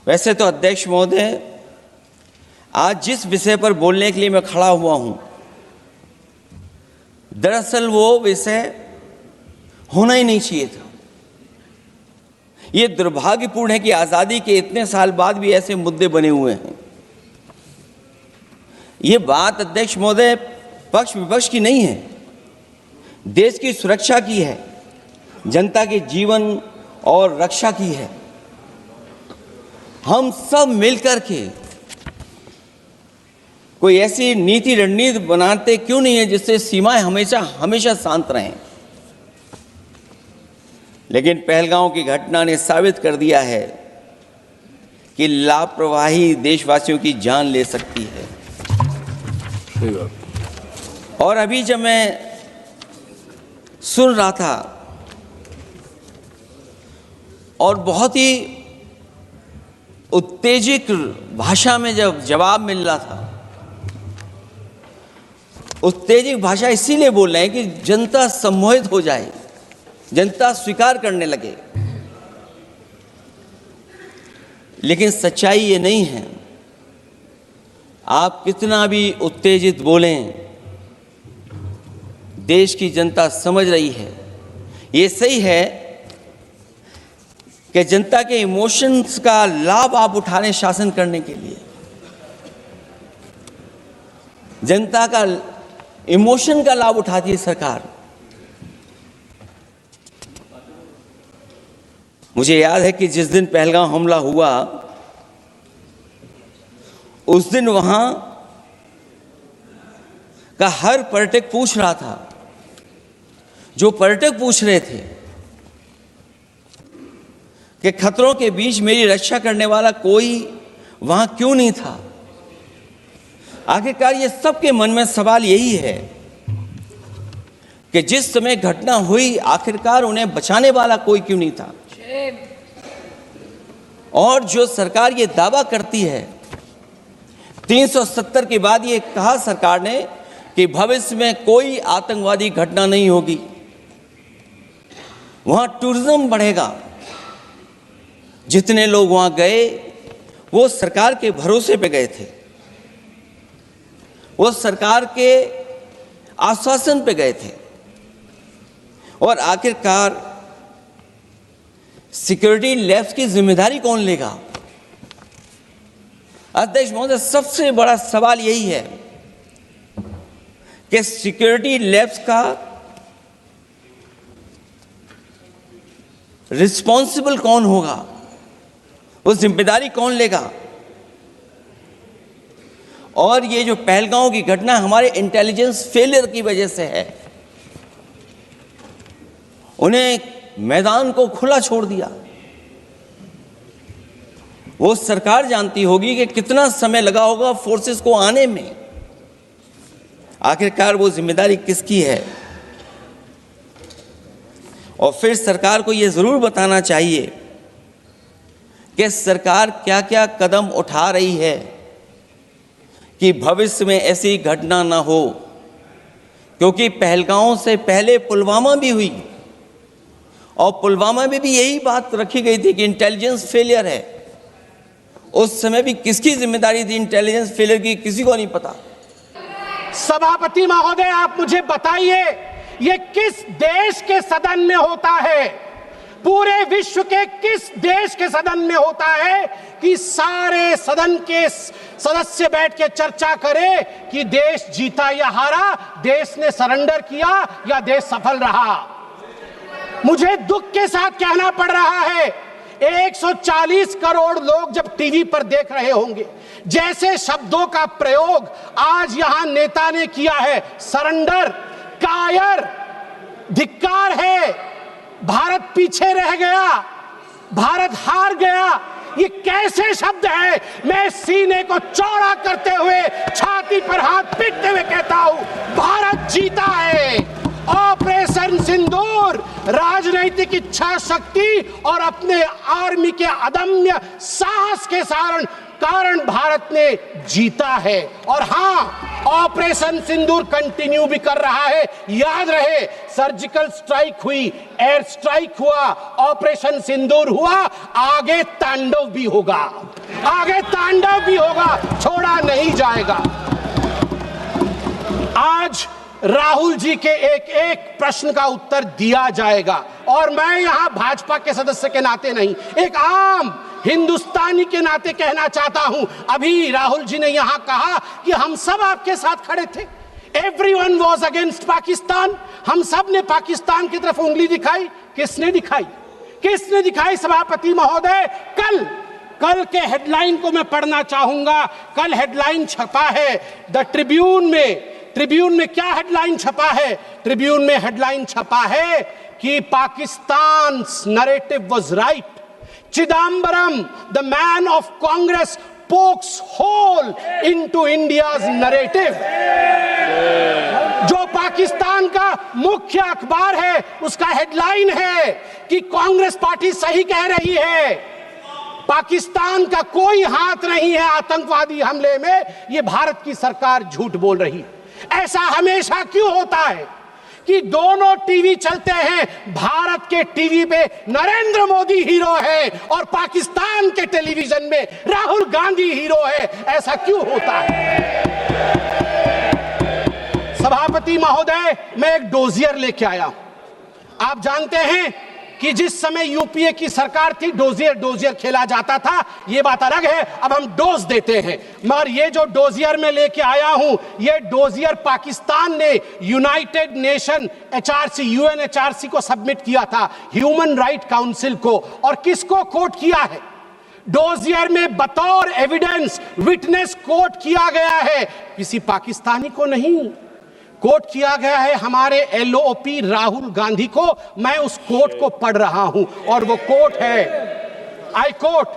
वैसे तो अध्यक्ष महोदय, आज जिस विषय पर बोलने के लिए मैं खड़ा हुआ हूं, दरअसल वो विषय होना ही नहीं चाहिए था। ये दुर्भाग्यपूर्ण है कि आज़ादी के इतने साल बाद भी ऐसे मुद्दे बने हुए हैं। ये बात अध्यक्ष महोदय पक्ष विपक्ष की नहीं है, देश की सुरक्षा की है, जनता के जीवन और रक्षा की है। हम सब मिलकर के कोई ऐसी नीति रणनीति बनाते क्यों नहीं है जिससे सीमाएं हमेशा हमेशा शांत रहें। लेकिन पहलगांव की घटना ने साबित कर दिया है कि लापरवाही देशवासियों की जान ले सकती है। और अभी जब मैं सुन रहा था और बहुत ही उत्तेजित भाषा में जब जवाब मिल रहा था, उत्तेजित भाषा इसीलिए बोल रहे हैं कि जनता सम्मोहित हो जाए, जनता स्वीकार करने लगे। लेकिन सच्चाई ये नहीं है। आप कितना भी उत्तेजित बोलें, देश की जनता समझ रही है। ये सही है कि जनता के इमोशंस का लाभ आप उठा रहे हैं शासन करने के लिए। जनता का इमोशन का लाभ उठाती है सरकार। मुझे याद है कि जिस दिन पहलगाम हमला हुआ, उस दिन वहां का हर पर्यटक पूछ रहा था, जो पर्यटक पूछ रहे थे कि खतरों के बीच मेरी रक्षा करने वाला कोई वहां क्यों नहीं था। आखिरकार ये सबके मन में सवाल यही है कि जिस समय घटना हुई, आखिरकार उन्हें बचाने वाला कोई क्यों नहीं था। और जो सरकार ये दावा करती है, 370 के बाद ये कहा सरकार ने कि भविष्य में कोई आतंकवादी घटना नहीं होगी, वहां टूरिज्म बढ़ेगा। जितने लोग वहां गए वो सरकार के भरोसे पे गए थे, वो सरकार के आश्वासन पे गए थे। और आखिरकार सिक्योरिटी लैब्स की जिम्मेदारी कौन लेगा। अध्यक्ष महोदय, सबसे बड़ा सवाल यही है कि सिक्योरिटी लैब्स का रिस्पॉन्सिबल कौन होगा, वो जिम्मेदारी कौन लेगा। और ये जो पहलगांव की घटना हमारे इंटेलिजेंस फेलियर की वजह से है। उन्हें मैदान को खुला छोड़ दिया। वो सरकार जानती होगी कि कितना समय लगा होगा फोर्सेस को आने में। आखिरकार वो जिम्मेदारी किसकी है। और फिर सरकार को ये जरूर बताना चाहिए कि सरकार क्या क्या कदम उठा रही है कि भविष्य में ऐसी घटना ना हो। क्योंकि पहलगांव से पहले पुलवामा भी हुई और पुलवामा में भी यही बात रखी गई थी कि इंटेलिजेंस फेलियर है। उस समय भी किसकी जिम्मेदारी थी इंटेलिजेंस फेलियर की, किसी को नहीं पता। सभापति महोदय, आप मुझे बताइए, ये किस देश के सदन में होता है, पूरे विश्व के किस देश के सदन में होता है कि सारे सदन के सदस्य बैठ के चर्चा करें कि देश जीता या हारा, देश ने सरेंडर किया या देश सफल रहा। मुझे दुख के साथ कहना पड़ रहा है, 140 करोड़ लोग जब टीवी पर देख रहे होंगे, जैसे शब्दों का प्रयोग आज यहां नेता ने किया है, सरेंडर, कायर, धिक्कार है, भारत पीछे रह गया, भारत हार गया, ये कैसे शब्द है। मैं सीने को चौड़ा करते हुए, छाती पर हाथ पीटते हुए कहता हूं, भारत जीता है, ऑपरेशन सिंदूर राजनीतिक इच्छा शक्ति और अपने आर्मी के अदम्य साहस के कारण भारत ने जीता है। और हां, ऑपरेशन सिंदूर कंटिन्यू भी कर रहा है। याद रहे, सर्जिकल स्ट्राइक हुई, एयर स्ट्राइक हुआ, ऑपरेशन सिंदूर हुआ, आगे तांडव भी होगा, आगे तांडव भी होगा, छोड़ा नहीं जाएगा। आज राहुल जी के एक एक प्रश्न का उत्तर दिया जाएगा और मैं यहां भाजपा के सदस्य के नाते नहीं, एक आम हिंदुस्तानी के नाते कहना चाहता हूं। अभी राहुल जी ने यहां कहा कि हम सब आपके साथ खड़े थे, एवरीवन वाज अगेंस्ट पाकिस्तान, हम सब ने पाकिस्तान की तरफ उंगली दिखाई। किसने दिखाई? किसने दिखाई सभापति महोदय? कल के हेडलाइन को मैं पढ़ना चाहूंगा। कल हेडलाइन छपा है द ट्रिब्यून में क्या हेडलाइन छपा है? ट्रिब्यून में हेडलाइन छपा है कि Pakistan narrative was right, Chidambaram the man of Congress pokes hole into India's narrative। जो पाकिस्तान का मुख्य अखबार है उसका हेडलाइन है कि कांग्रेस पार्टी सही कह रही है, पाकिस्तान का कोई हाथ नहीं है आतंकवादी हमले में, ये भारत की सरकार झूठ बोल रही है। ऐसा हमेशा क्यों होता है कि दोनों टीवी चलते हैं, भारत के टीवी पे नरेंद्र मोदी हीरो है और पाकिस्तान के टेलीविजन में राहुल गांधी हीरो है? ऐसा क्यों होता है? सभापति महोदय, मैं एक डोजियर लेके आया हूं। आप जानते हैं कि जिस समय यूपीए की सरकार थी डोजियर खेला जाता था, ये बात अलग है, अब हम डोज देते हैं। मगर ये जो डोजियर में लेके आया हूं, ये डोजियर पाकिस्तान ने यूनाइटेड नेशन एचआरसी, यूएनएचआरसी को सबमिट किया था, ह्यूमन राइट काउंसिल को। और किसको कोट किया है? डोजियर में बतौर एविडेंस, विटनेस कोट किया गया है, किसी पाकिस्तानी को नहीं, कोट किया गया है हमारे एलओपी राहुल गांधी को। मैं उस कोट को पढ़ रहा हूं और वो कोट है, I quote,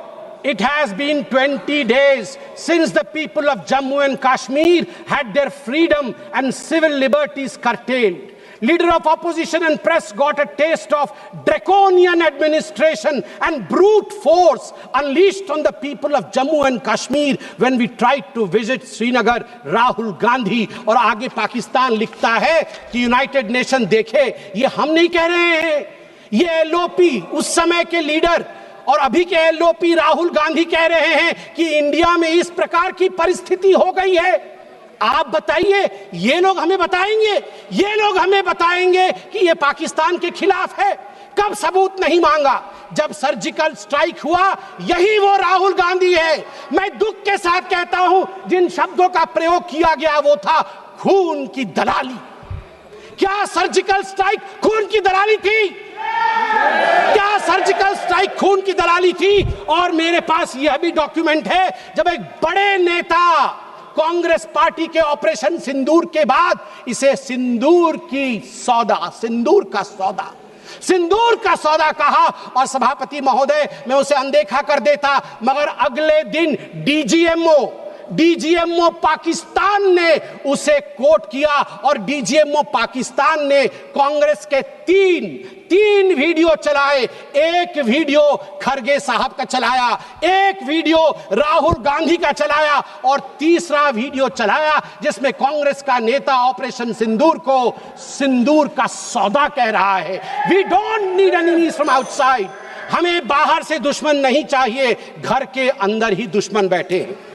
It has been 20 days since the people of Jammu and Kashmir had their freedom and civil liberties curtailed. Leader of opposition and press got a taste of draconian administration and brute force unleashed on the people of Jammu and Kashmir when we tried to visit Srinagar. Rahul Gandhi। और आगे पाकिस्तान लिखता है कि United nation देखे, ये हम नहीं कह रहे हैं, ये एलओपी उस समय के लीडर और अभी के एलओपी राहुल गांधी कह रहे हैं कि इंडिया में इस प्रकार की परिस्थिति हो गई है। आप बताइए, ये लोग हमें बताएंगे कि ये पाकिस्तान के खिलाफ है? कब सबूत नहीं मांगा? जब सर्जिकल स्ट्राइक हुआ, यही वो राहुल गांधी है। मैं दुख के साथ कहता हूं, जिन शब्दों का प्रयोग किया गया वो था खून की दलाली। क्या सर्जिकल स्ट्राइक खून की दलाली थी? क्या सर्जिकल स्ट्राइक खून की दलाली थी? और मेरे पास यह भी डॉक्यूमेंट है, जब एक बड़े नेता कांग्रेस पार्टी के ऑपरेशन सिंदूर के बाद इसे सिंदूर का सौदा कहा और सभापति महोदय मैं उसे अनदेखा कर देता, मगर अगले दिन डीजीएमओ पाकिस्तान ने उसे कोट किया और डीजीएमओ पाकिस्तान ने कांग्रेस के तीन वीडियो चलाए। एक वीडियो खरगे साहब का चलाया, एक वीडियो राहुल गांधी का चलाया और तीसरा वीडियो चलाया जिसमें कांग्रेस का नेता ऑपरेशन सिंदूर को सिंदूर का सौदा कह रहा है। We don't need enemies from outside. हमें बाहर से दुश्मन नहीं चाहिए, घर के अंदर ही दुश्मन बैठे हैं।